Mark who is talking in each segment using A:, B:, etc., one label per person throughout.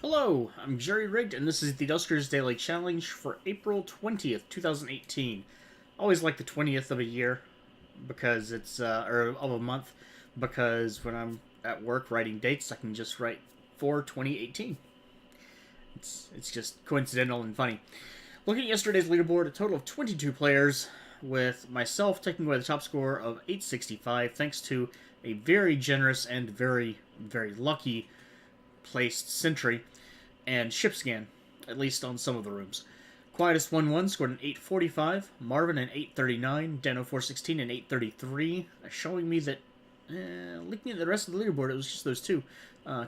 A: Hello, I'm Jerry Rigged, and this is the Duskers Daily Challenge for April 20th, 2018. I always like the 20th of a year, because it's, or of a month, because when I'm at work writing dates, I can just write for 2018. It's just coincidental and funny. Looking at yesterday's leaderboard, a total of 22 players, with myself taking away the top score of 865, thanks to a very generous and very, very lucky placed sentry and ship scan, at least on some of the rooms. Quietest 1-1 scored an 845, Marvin an 839, Dano 416 an 833, showing me that, looking at the rest of the leaderboard, it was just those two.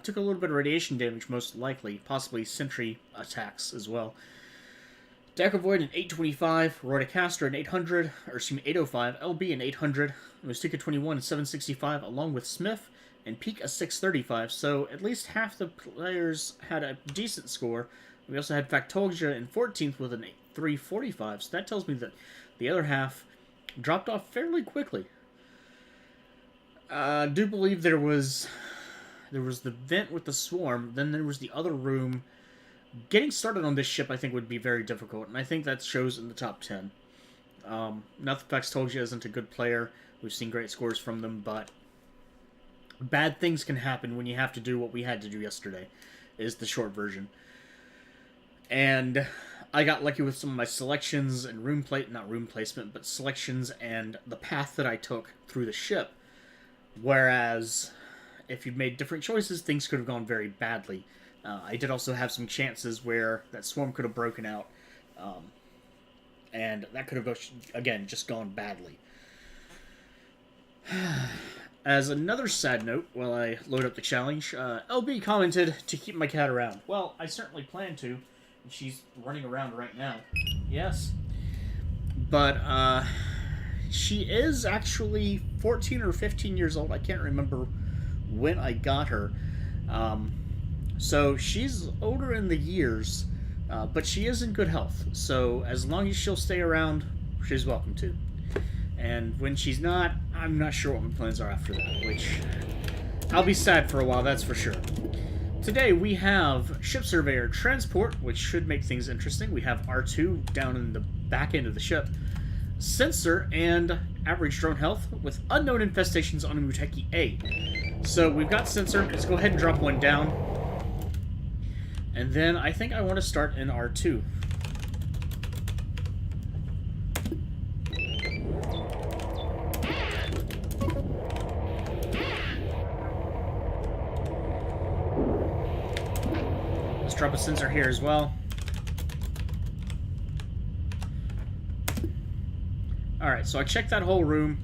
A: Took a little bit of radiation damage, most likely, possibly sentry attacks as well. Dakovoid an 825, Roy DeCastro an 800, or excuse me, 805, LB an 800, Mystica 21 an 765, along with Smith and Peak a 635, so at least half the players had a decent score. We also had Factolja in 14th with an 345, so that tells me that the other half dropped off fairly quickly. I do believe there was the vent with the swarm, then there was the other room. Getting started on this ship, I think, would be very difficult, and I think that shows in the top 10. Not that Factolja isn't a good player. We've seen great scores from them, but bad things can happen when you have to do what we had to do yesterday, is the short version. And I got lucky with some of my selections and not room placement, but selections and the path that I took through the ship. Whereas, if you'd made different choices, things could have gone very badly. I did also have some chances where that swarm could have broken out, and that could have, again, just gone badly. As another sad note, while I load up the challenge, LB commented to keep my cat around. Well, I certainly plan to, and she's running around right now. Yes. But, she is actually 14 or 15 years old. I can't remember when I got her. So she's older in the years, but she is in good health. So as long as she'll stay around, she's welcome to. And when she's not, I'm not sure what my plans are after that, which I'll be sad for a while, that's for sure. Today we have Ship Surveyor Transport, which should make things interesting. We have R2 down in the back end of the ship. Sensor and average drone health with unknown infestations on a Muteki A. So we've got Sensor. Let's go ahead and drop one down. And then I think I want to start in R2. Let's drop a sensor here as well. Alright, so I checked that whole room.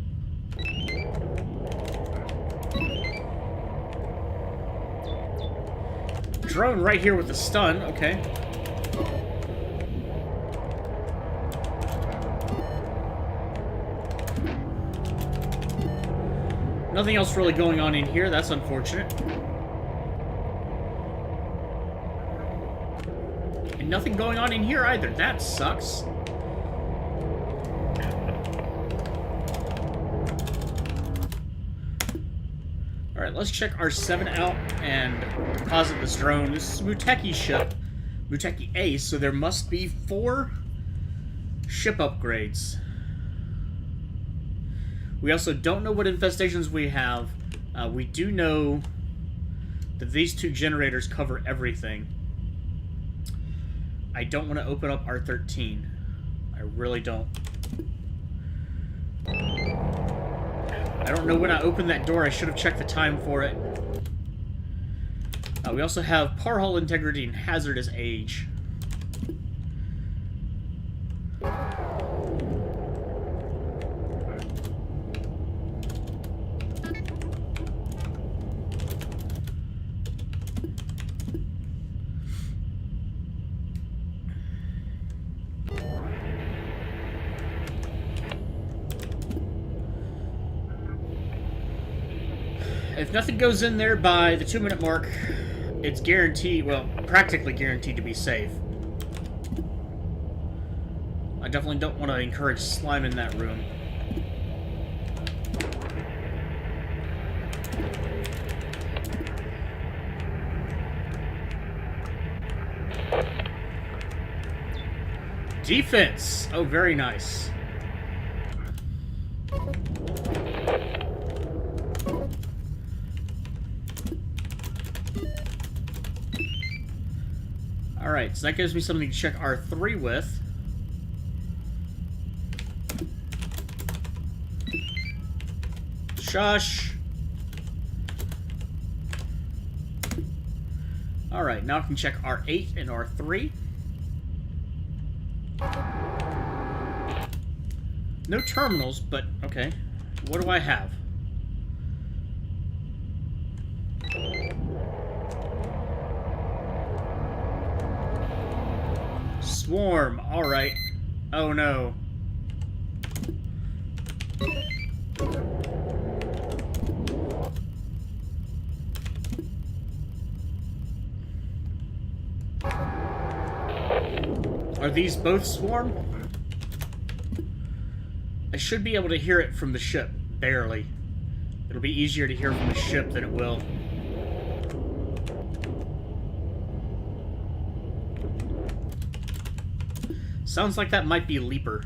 A: Drone right here with the stun, okay. Nothing else really going on in here, that's unfortunate. And nothing going on in here either, that sucks. Alright, let's check R7 out and deposit this drone. This is Muteki's ship, Muteki A, so there must be 4 ship upgrades. We also don't know what infestations we have. We do know that these 2 generators cover everything. I don't want to open up R13. I really don't. I don't know when I opened that door. I should have checked the time for it. We also have Parhull Integrity and Hazardous Age. If nothing goes in there by the 2-minute mark, it's guaranteed, well, practically guaranteed to be safe. I definitely don't want to encourage slime in that room. Defense! Oh, very nice. Alright, so that gives me something to check R3 with. Shush! Alright, now I can check R8 and R3. No terminals, but okay. What do I have? Swarm, alright. Oh no. Are these both swarm? I should be able to hear it from the ship, barely. It'll be easier to hear from the ship than it will. Sounds like that might be Leaper.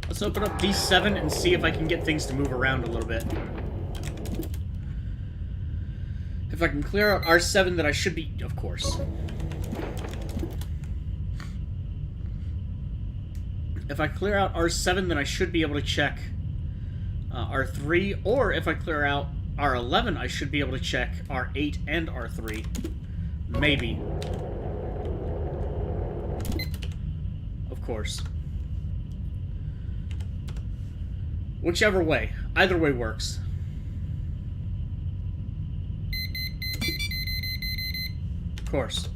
A: Let's open up D7 and see if I can get things to move around a little bit. If I can clear out R7, then I should be... Of course. If I clear out R7, then I should be able to check R3. Or if I clear out R11, I should be able to check R8 and R3. Maybe. Of course. Whichever way. Either way works. Of course.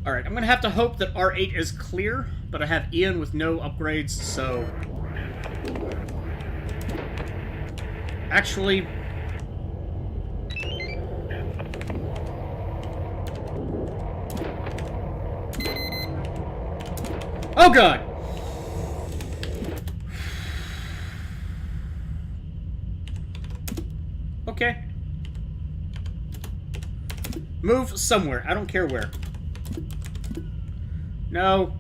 A: Alright, I'm gonna have to hope that R8 is clear, but I have Ian with no upgrades, so... Actually... Oh god! Okay. Move somewhere. I don't care where. No.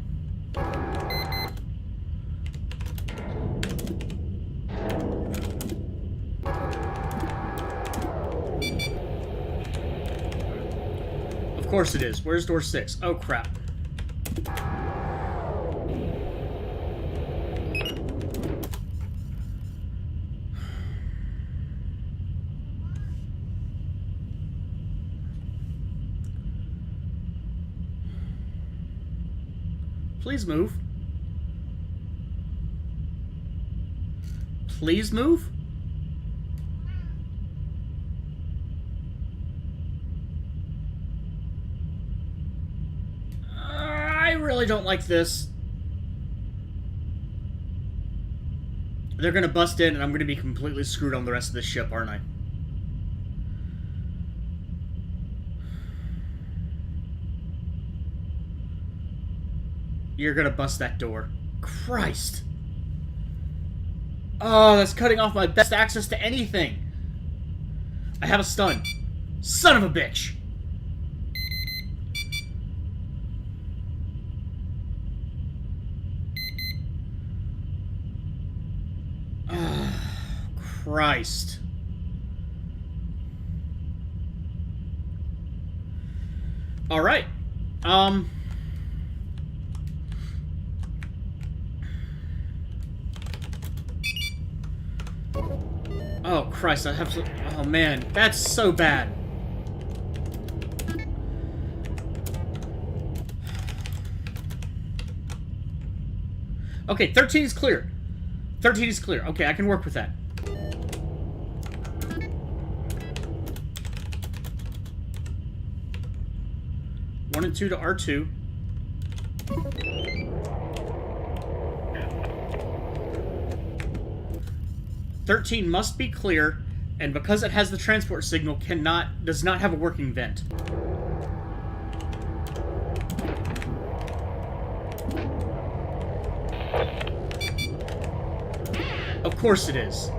A: Of course it is. Where's door 6? Oh, crap. Please move. Please move? I really don't like this. They're gonna bust in and I'm gonna be completely screwed on the rest of the ship, aren't I? You're gonna bust that door. Christ. Oh, that's cutting off my best access to anything. I have a stun. Son of a bitch. Oh, Christ. Alright. Oh, Christ, I have to... Oh, man. That's so bad. Okay, 13 is clear. 13 is clear. Okay, I can work with that. One and 2 to R2. $13 must be clear, And because it has the transport signal, does not have a working vent. Of course it is.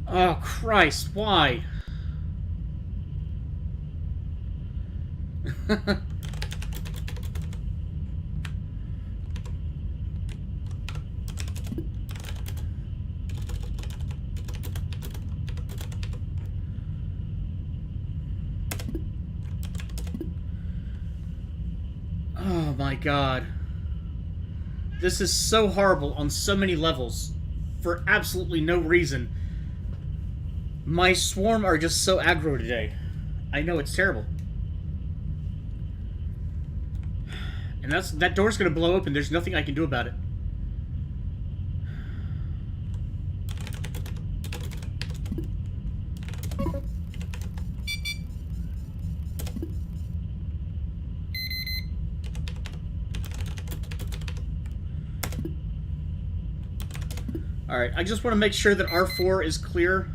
A: Oh, Christ, why? Oh my god. This is so horrible on so many levels for absolutely no reason. My swarm are just so aggro today. I know, it's terrible. And that door's gonna blow open. There's nothing I can do about it. Alright, I just want to make sure that R4 is clear.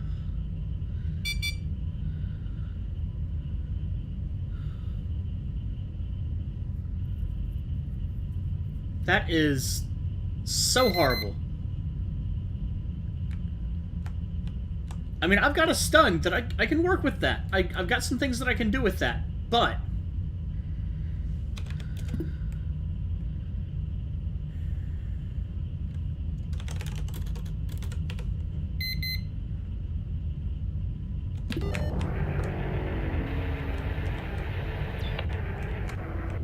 A: That is so horrible. I mean, I've got a stun that I can work with that. I've got some things that I can do with that, but...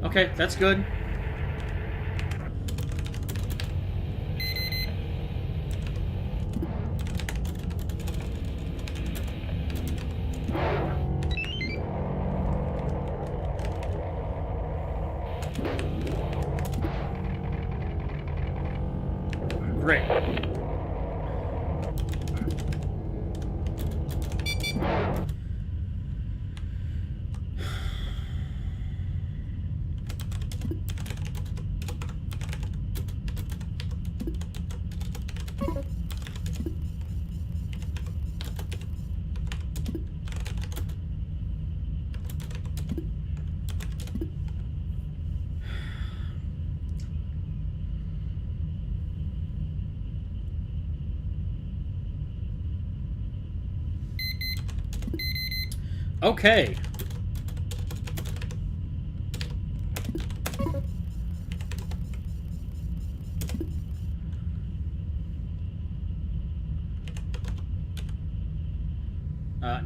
A: Okay, that's good. Great. Okay.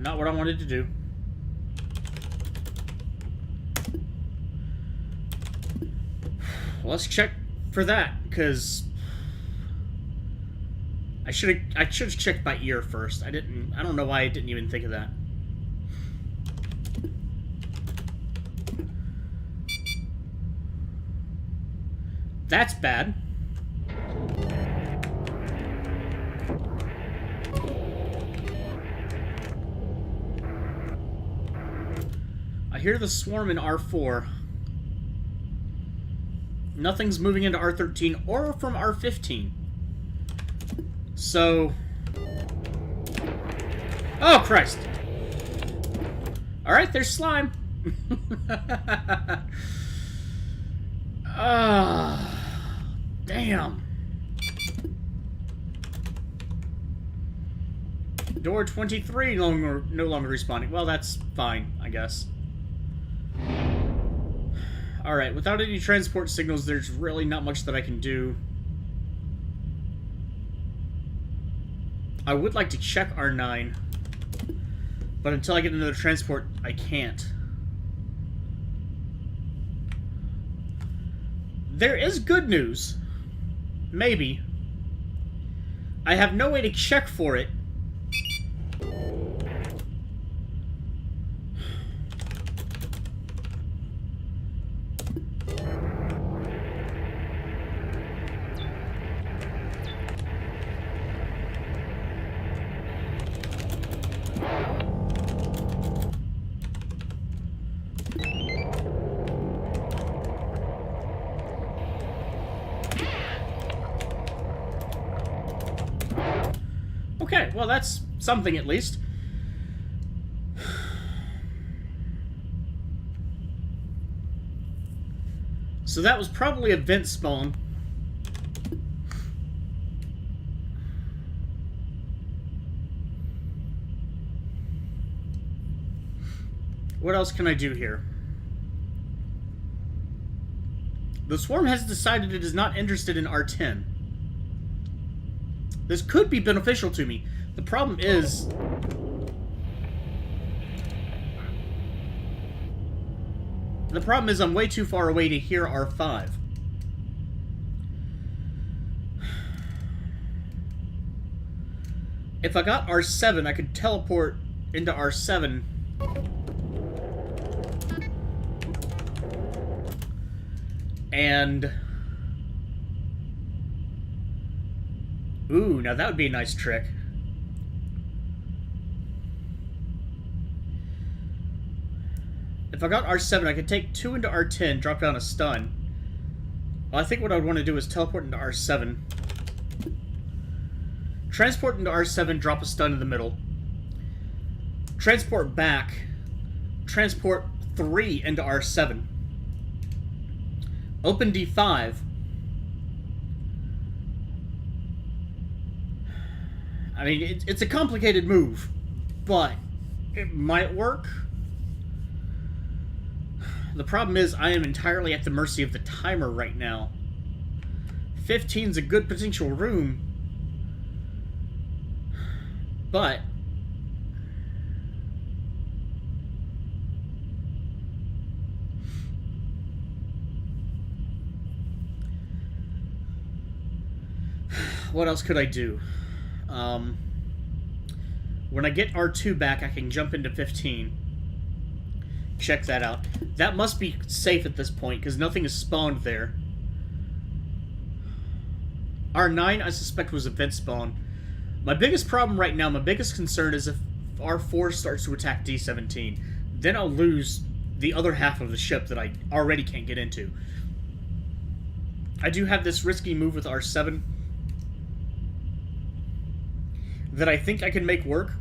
A: Not what I wanted to do. Let's check for that, because I should have checked by ear first. I don't know why I didn't even think of that. That's bad. I hear the swarm in R4. Nothing's moving into R13 or from R15. So... Oh, Christ! Alright, there's slime. Damn. Door 23 no longer responding. Well, that's fine, I guess. Alright, without any transport signals, there's really not much that I can do. I would like to check R9, but until I get another transport, I can't. There is good news. Maybe. I have no way to check for it. well, that's something at least. So that was probably a vent spawn. What else can I do here? The swarm has decided it is not interested in R10. This could be beneficial to me. The problem is... I'm way too far away to hear R5. If I got R7, I could teleport into R7. And... ooh, now that would be a nice trick. If I got R7, I could take 2 into R10, drop down a stun. Well, I think what I would want to do is teleport into R7. Transport into R7, drop a stun in the middle. Transport back. Transport 3 into R7. Open D5. I mean, it's a complicated move, but it might work. The problem is I am entirely at the mercy of the timer right now. 15's a good potential room, but what else could I do? When I get R2 back, I can jump into 15. Check that out. That must be safe at this point, because nothing is spawned there. R9, I suspect, was a vent spawn. My biggest problem right now, my biggest concern is if R4 starts to attack D17, then I'll lose the other half of the ship that I already can't get into. I do have this risky move with R7 that I think I can make work,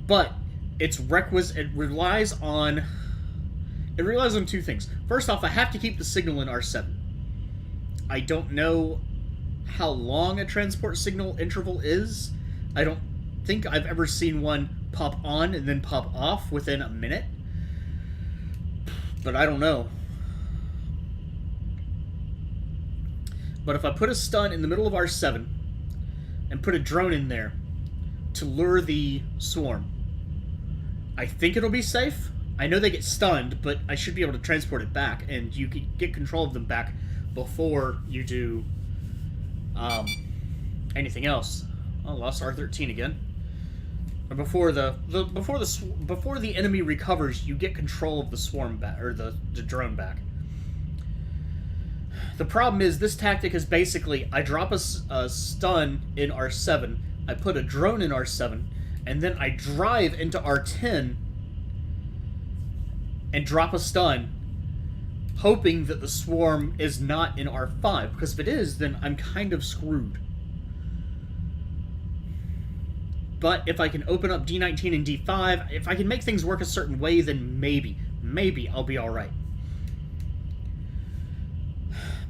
A: but it's requisite. It relies on two things. First off, I have to keep the signal in R7. I don't know how long a transport signal interval is. I don't think I've ever seen one pop on and then pop off within a minute. But I don't know. But if I put a stun in the middle of R7 and put a drone in there to lure the swarm, I think it'll be safe. I know they get stunned, but I should be able to transport it back, and you can get control of them back before you do anything else. Oh, lost R13 again. Or before the enemy recovers, you get control of the swarm back, or the drone back. The problem is this tactic is basically I drop a stun in R7, I put a drone in R7, and then I drive into R10 and drop a stun, hoping that the swarm is not in R5, because if it is, then I'm kind of screwed. But if I can open up D19 and D5, if I can make things work a certain way, then maybe I'll be alright.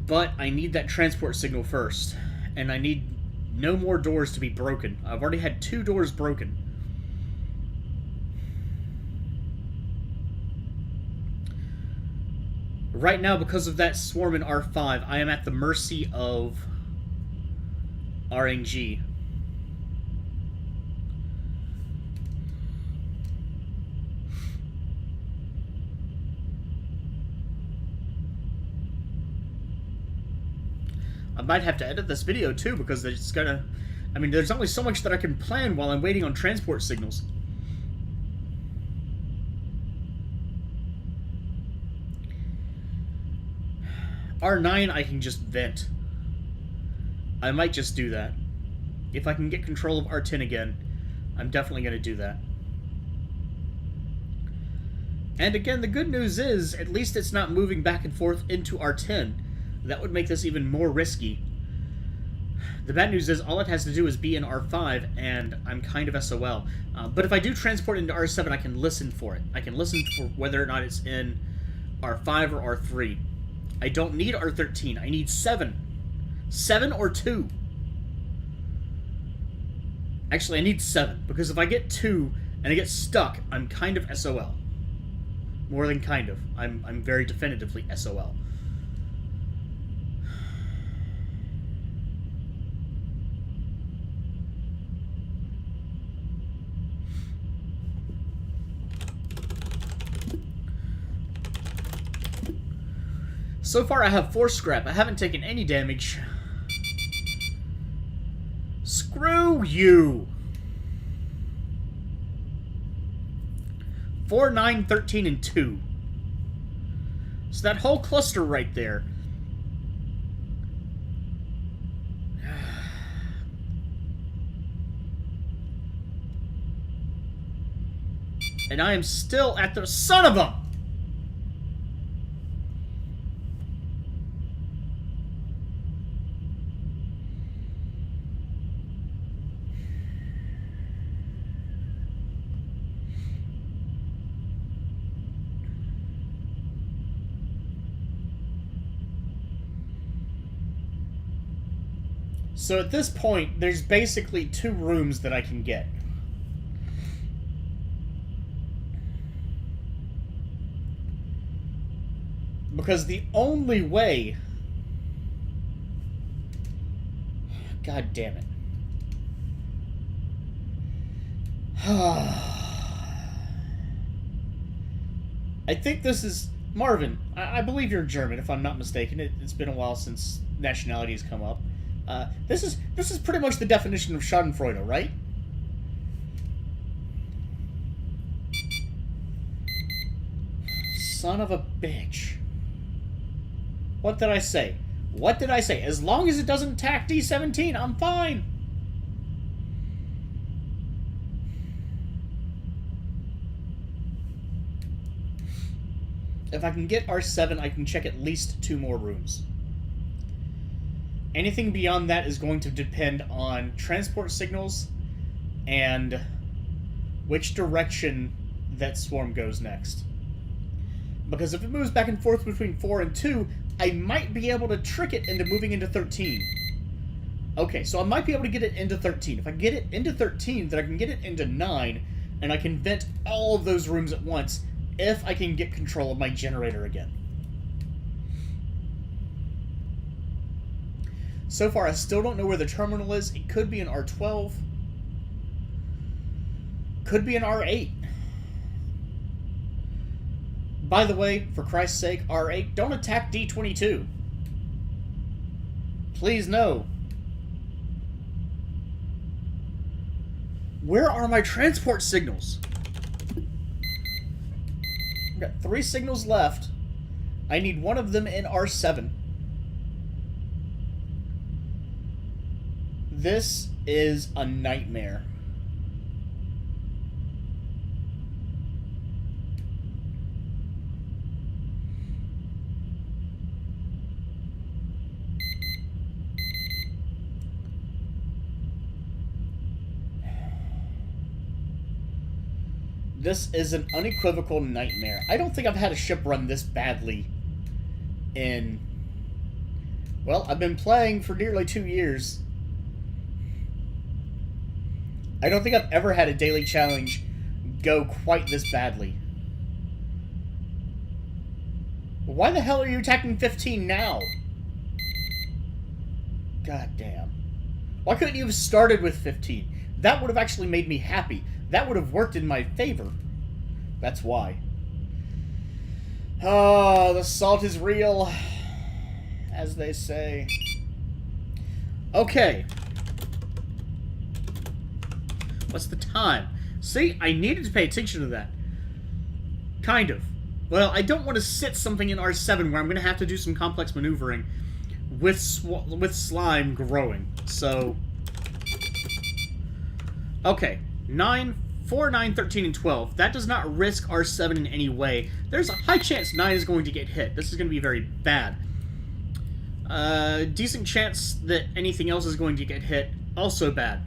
A: But I need that transport signal first, and I need no more doors to be broken. I've already had 2 doors broken. Right now, because of that swarm in R5, I am at the mercy of RNG. I might have to edit this video too, because it's gonna... I mean, there's only so much that I can plan while I'm waiting on transport signals. R9, I can just vent. I might just do that. If I can get control of R10 again, I'm definitely going to do that. And again, the good news is, at least it's not moving back and forth into R10. That would make this even more risky. The bad news is all it has to do is be in R5, and I'm kind of SOL. But if I do transport into R7, I can listen for it. I can listen for whether or not it's in R5 or R3. I don't need R13. I need 7. 7 or 2. Actually, I need 7, because if I get 2 and I get stuck, I'm kind of SOL. More than kind of. I'm very definitively SOL. So far, I have 4 scrap. I haven't taken any damage. Screw you! 4, 9, 13, and 2. So that whole cluster right there. And I am still at the son of a... So at this point, there's basically 2 rooms that I can get. Because the only way... God damn it. I think this is... Marvin, I believe you're German, if I'm not mistaken. It's been a while since nationality has come up. This is pretty much the definition of Schadenfreude, right? Son of a bitch. What did I say? What did I say? As long as it doesn't attack D17, I'm fine. If I can get R7, I can check at least 2 more rooms. Anything beyond that is going to depend on transport signals and which direction that swarm goes next. Because if it moves back and forth between 4 and 2, I might be able to trick it into moving into 13. Okay, so I might be able to get it into 13. If I get it into 13, then I can get it into 9, and I can vent all of those rooms at once if I can get control of my generator again. So far, I still don't know where the terminal is. It could be an R12. Could be an R8. By the way, for Christ's sake, R8, don't attack D22. Please, no. Where are my transport signals? I've got 3 signals left. I need one of them in R7. This is a nightmare. This is an unequivocal nightmare. I don't think I've had a ship run this badly in... Well, I've been playing for nearly 2 years. I don't think I've ever had a daily challenge go quite this badly. Why the hell are you attacking 15 now? God damn. Why couldn't you have started with 15? That would have actually made me happy. That would have worked in my favor. That's why. Oh, the salt is real, as they say. Okay. What's the time? See, I needed to pay attention to that. Kind of. Well, I don't want to sit something in R7 where I'm going to have to do some complex maneuvering with slime growing. So... Okay. 4, 9, 13, and 12. That does not risk R7 in any way. There's a high chance 9 is going to get hit. This is going to be very bad. Decent chance that anything else is going to get hit. Also bad.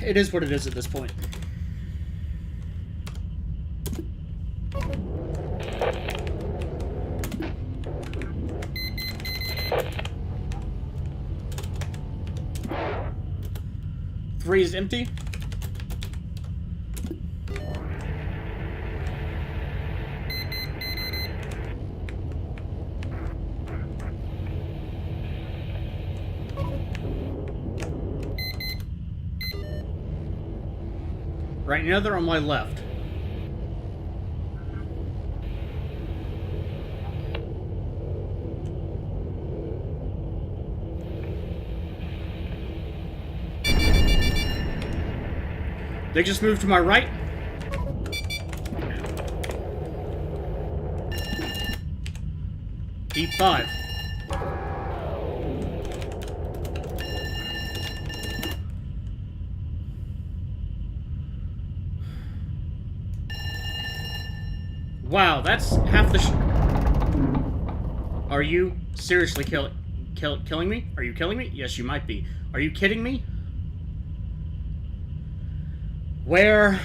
A: It is what it is at this point. Three is empty. Right now they're on my left. They just moved to my right. D5. Wow, that's half the Are you seriously killing me? Are you killing me? Yes, you might be. Are you kidding me? Where?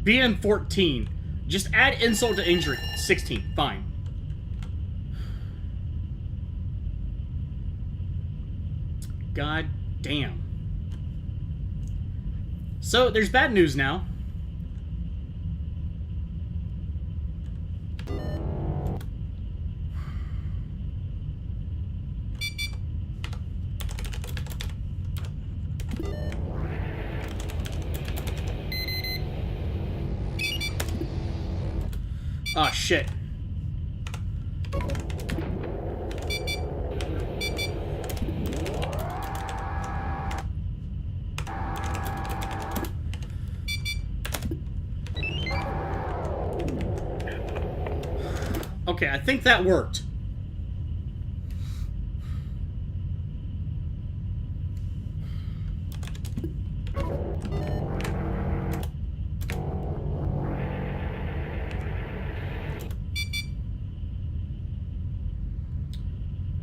A: BN 14. Just add insult to injury. 16. Fine. God damn. So, there's bad news now. Oh, shit. Okay, I think that worked.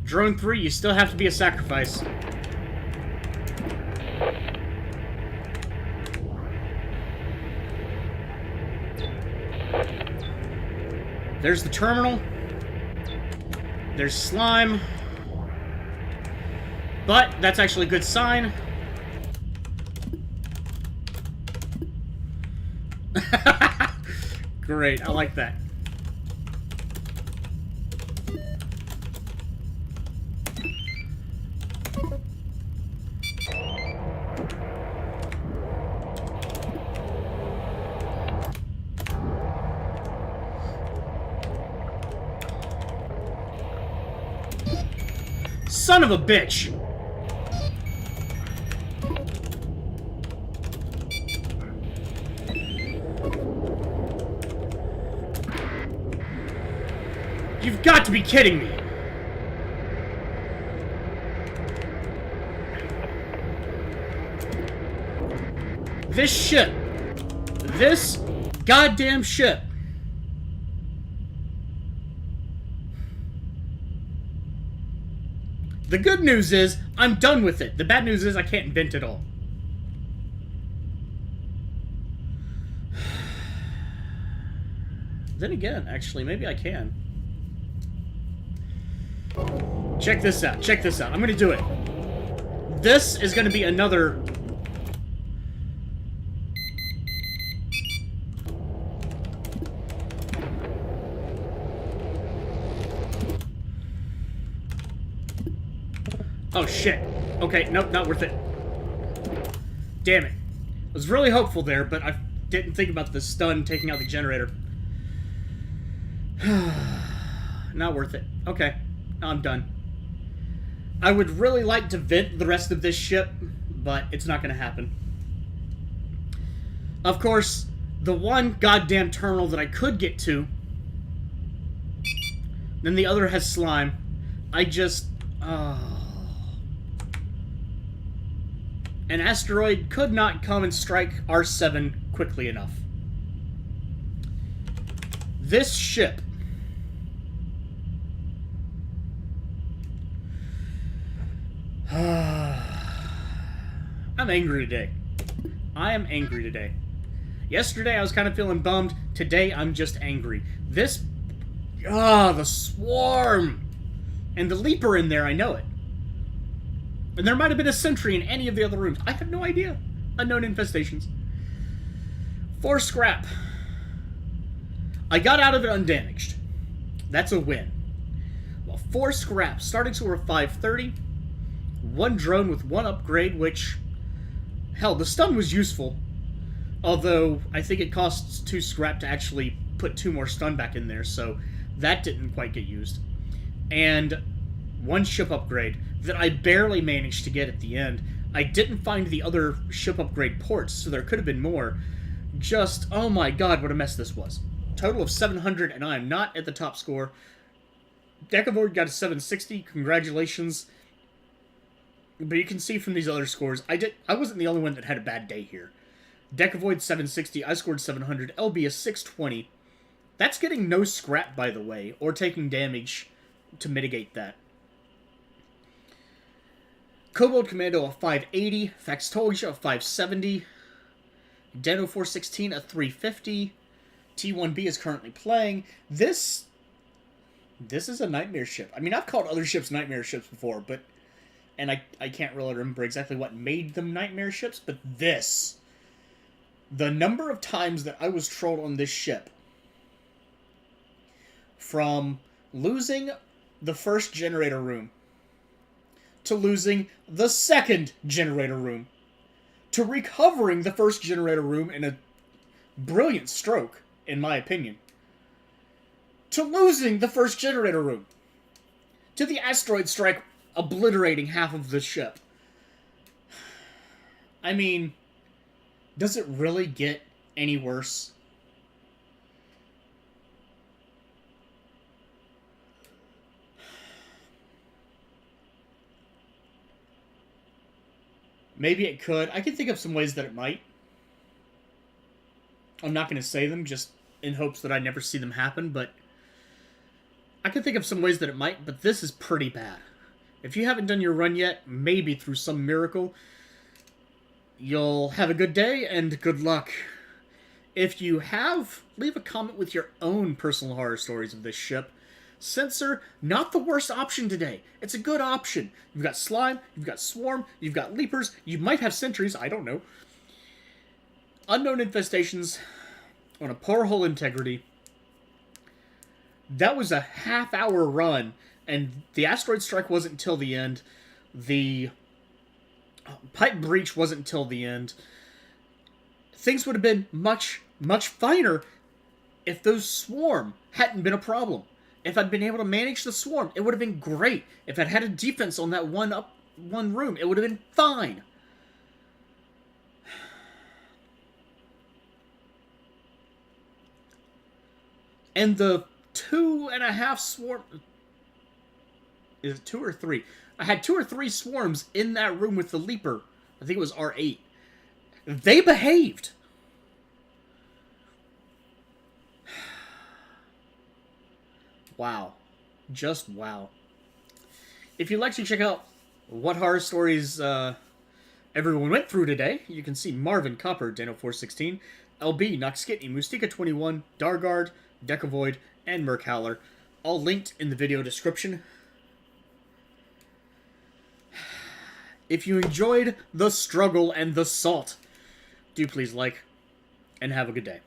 A: Drone 3, you still have to be a sacrifice. There's the terminal. There's slime. But that's actually a good sign. Great, I like that. Son of a bitch! You've got to be kidding me! This ship. This goddamn ship. The good news is, I'm done with it. The bad news is, I can't invent it all. Then again, actually, maybe I can. Check this out. Check this out. I'm gonna do it. This is gonna be another... Oh, shit. Okay, nope, not worth it. Damn it. I was really hopeful there, but I didn't think about the stun taking out the generator. Not worth it. Okay, I'm done. I would really like to vent the rest of this ship, but it's not going to happen. Of course, the one goddamn terminal that I could get to, then the other has slime. I just... An asteroid could not come and strike R7 quickly enough. This ship I'm angry today. I am angry today. Yesterday I was kind of feeling bummed. Today I'm just angry. This... the swarm! And the leaper in there, I know it. And there might have been a sentry in any of the other rooms. I have no idea. Unknown infestations. 4 scrap. I got out of it undamaged. That's a win. Well, 4 scrap. Starting score of 530. 1 drone with 1 upgrade, which... Hell, the stun was useful. Although, I think it costs 2 scrap to actually put 2 more stun back in there, so that didn't quite get used. And 1 ship upgrade that I barely managed to get at the end. I didn't find the other ship upgrade ports, so there could have been more. Just, oh my god, what a mess this was. Total of 700, and I am not at the top score. Decavoid got a 760, congratulations. But you can see from these other scores, I wasn't the only one that had a bad day here. Decavoid 760, I scored 700, LB is 620. That's getting no scrap, by the way, or taking damage to mitigate that. Kobold Commando a 580, Faxtologia a 570, Deno 416 a 350, T1B is currently playing. This is a nightmare ship. I mean, I've called other ships nightmare ships before, but... And I can't really remember exactly what made them nightmare ships, but this... The number of times that I was trolled on this ship... From losing the first generator room... to losing the second generator room... to recovering the first generator room in a brilliant stroke, in my opinion... to losing the first generator room... to the asteroid strike obliterating half of the ship. I mean, does it really get any worse? Maybe it could. I can think of some ways that it might. I'm not going to say them just in hopes that I never see them happen, but I can think of some ways that it might, but this is pretty bad. If you haven't done your run yet, maybe through some miracle, you'll have a good day and good luck. If you have, leave a comment with your own personal horror stories of this ship. Sensor, not the worst option today. It's a good option. You've got slime, you've got swarm, you've got leapers, you might have sentries, I don't know. Unknown infestations on a poor hull integrity. That was a half-hour run, and the asteroid strike wasn't until the end. The pipe breach wasn't until the end. Things would have been much, much finer if those swarm hadn't been a problem. If I'd been able to manage the swarm, it would have been great. If I'd had a defense on that one room, it would have been fine. And the 2.5 swarm... Is it 2 or 3? I had 2 or 3 swarms in that room with the leaper. I think it was R8. They behaved. Wow. Just wow. If you'd like to check out what horror stories everyone went through today, you can see Marvin, Copper, Dano 416, LB, Noxkitney, Mustika 21, Dargard, Decavoid, and Merkhowler, all linked in the video description. If you enjoyed the struggle and the salt, do please like, and have a good day.